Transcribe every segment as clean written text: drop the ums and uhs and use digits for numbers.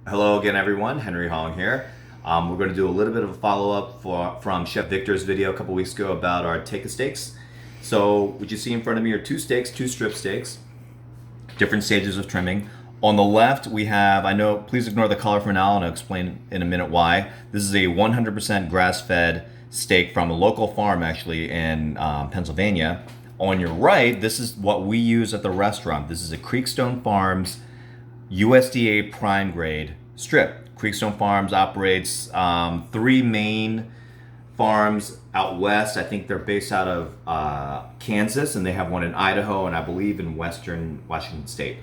Hello again, everyone. Henry Hong here. We're going to do a little bit of a follow-up from Chef Victor's video a couple weeks ago about our take steaks. So what you see in front of me are two steaks, two strip steaks, different stages of trimming. On the left, we have, I know, please ignore the color for now, and I'll explain in a minute why. This is a 100% grass-fed steak from a local farm, actually, in Pennsylvania. On your right, this is what we use at the restaurant. This is a Creekstone Farms USDA prime grade strip. Creekstone Farms operates three main farms out west. I think they're based out of Kansas, and they have one in Idaho, and I believe in western Washington State.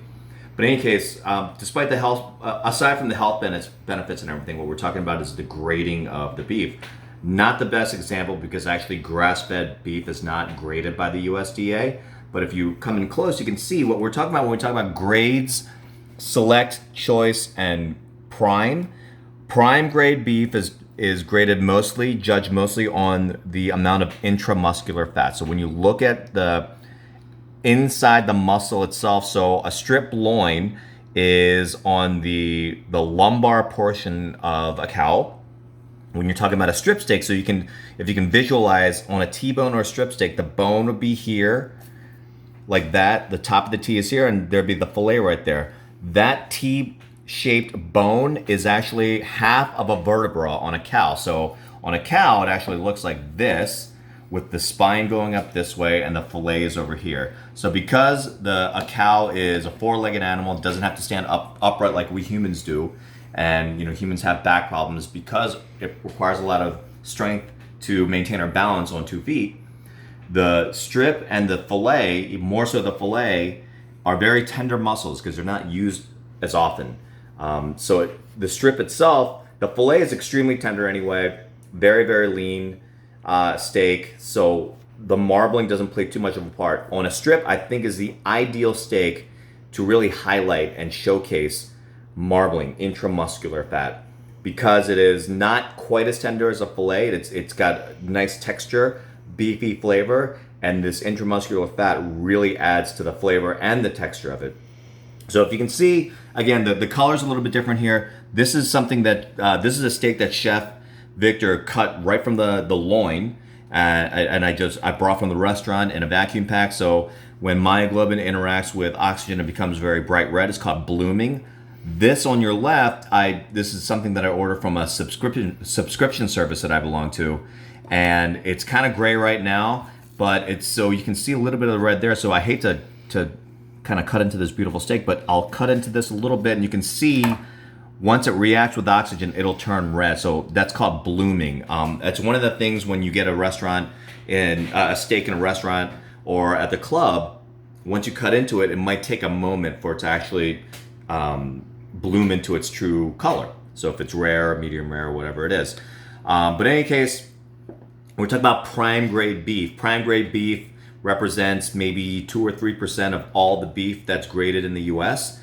But in any case, despite the health, aside from the health benefits and everything, what we're talking about is the grading of the beef. Not the best example because actually grass-fed beef is not graded by the USDA. But if you come in close, you can see what we're talking about when we talk about grades. Select, choice, and prime. Prime grade beef is graded mostly, judged mostly on the amount of intramuscular fat. So when you look at the inside the muscle itself, so a strip loin is on the lumbar portion of a cow. When you're talking about a strip steak, so if you can visualize on a T-bone or a strip steak, the bone would be here, like that. The top of the T is here, and there'd be the fillet right there. That T-shaped bone is actually half of a vertebra on a cow. So on a cow, it actually looks like this, with the spine going up this way and the fillet is over here. So because a cow is a four-legged animal, it doesn't have to stand upright like we humans do, and humans have back problems because it requires a lot of strength to maintain our balance on 2 feet. The strip and the fillet, more so the fillet, are very tender muscles because they're not used as often. The strip itself, the fillet is extremely tender anyway, very, very lean steak. So the marbling doesn't play too much of a part. On a strip, I think is the ideal steak to really highlight and showcase marbling, intramuscular fat, because it is not quite as tender as a fillet. It's got nice texture, beefy flavor, and this intramuscular fat really adds to the flavor and the texture of it. So if you can see, again, the color's a little bit different here. This is something that, this is a steak that Chef Victor cut right from the loin, and I brought from the restaurant in a vacuum pack. So when myoglobin interacts with oxygen, it becomes very bright red. It's called blooming. This on your left, this is something that I ordered from a subscription service that I belong to, and it's kind of gray right now, but it's so you can see a little bit of the red there. So I hate to kind of cut into this beautiful steak, but I'll cut into this a little bit, and you can see once it reacts with oxygen, it'll turn red. So that's called blooming. That's one of the things when you get a steak in a restaurant or at the club. Once you cut into it, it might take a moment for it to actually bloom into its true color. So if it's rare, medium rare, whatever it is. But in any case, we're talking about prime grade beef. Prime grade beef represents maybe 2 or 3% of all the beef that's graded in the U.S.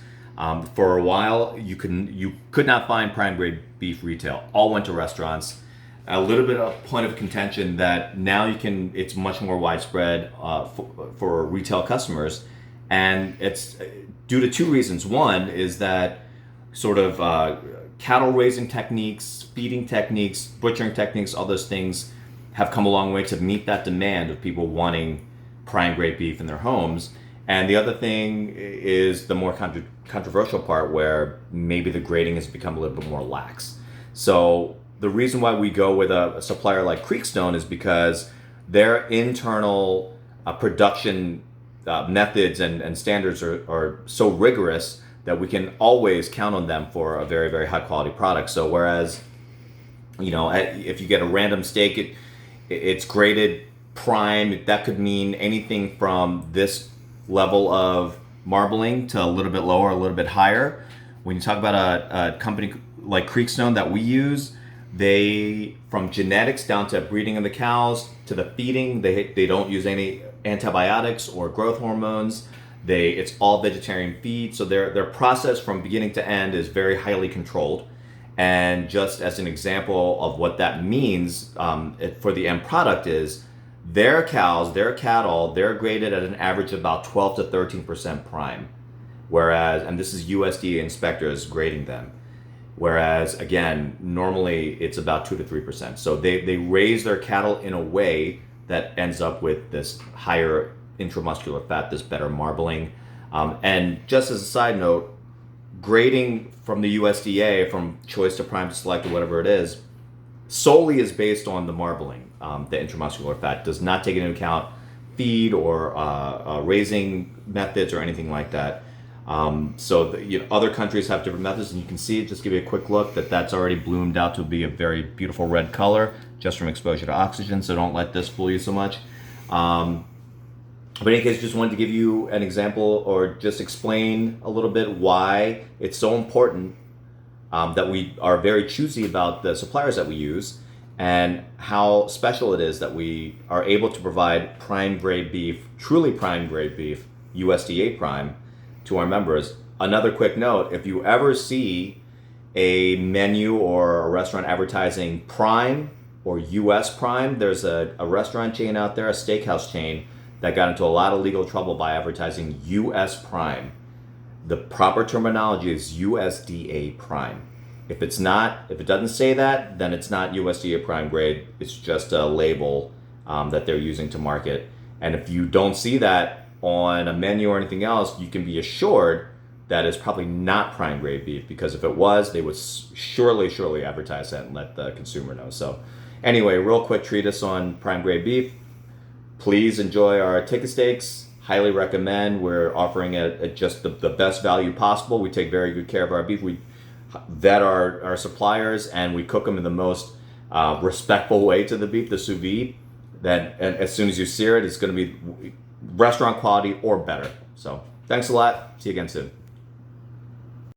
For a while, you could not find prime grade beef retail. All went to restaurants. A little bit of point of contention that now it's much more widespread for retail customers, and it's due to 2 reasons. One is that sort of cattle raising techniques, feeding techniques, butchering techniques, all those things have come a long way to meet that demand of people wanting prime grade beef in their homes. And the other thing is the more controversial part, where maybe the grading has become a little bit more lax. So the reason why we go with a supplier like Creekstone is because their internal production methods and standards are so rigorous that we can always count on them for a very, very high quality product. So whereas, if you get a random steak, it's graded prime, that could mean anything from this level of marbling to a little bit lower, a little bit higher. When you talk about a company like Creekstone that we use, they, from genetics down to breeding of the cows to the feeding, they don't use any antibiotics or growth hormones. It's all vegetarian feed. So their process from beginning to end is very highly controlled. And just as an example of what that means for the end product is, their cows, their cattle, they're graded at an average of about 12 to 13% prime. Whereas, and this is USDA inspectors grading them. Whereas again, normally it's about 2 to 3%. So they raise their cattle in a way that ends up with this higher intramuscular fat, this better marbling. And just as a side note, grading from the USDA from choice to prime to select or whatever it is, solely is based on the marbling. The intramuscular fat does not take into account feed or raising methods or anything like that. Other countries have different methods, and you can see, just give you a quick look, that's already bloomed out to be a very beautiful red color just from exposure to oxygen, so don't let this fool you so much. But in any case, just wanted to give you an example or just explain a little bit why it's so important that we are very choosy about the suppliers that we use, and how special it is that we are able to provide prime grade beef, truly prime grade beef, USDA prime, to our members. Another quick note, if you ever see a menu or a restaurant advertising prime or US prime, there's a restaurant chain out there, a steakhouse chain, that got into a lot of legal trouble by advertising US prime. The proper terminology is USDA prime. If it doesn't say that, then it's not USDA prime grade. It's just a label that they're using to market. And if you don't see that on a menu or anything else, you can be assured that it's probably not prime grade beef, because if it was, they would surely advertise that and let the consumer know. So anyway, real quick treatise on prime grade beef. Please enjoy our ticket steaks. Highly recommend. We're offering it at just the best value possible. We take very good care of our beef. We vet our suppliers, and we cook them in the most respectful way to the beef, the sous vide. And as soon as you sear it, it's going to be restaurant quality or better. So thanks a lot. See you again soon.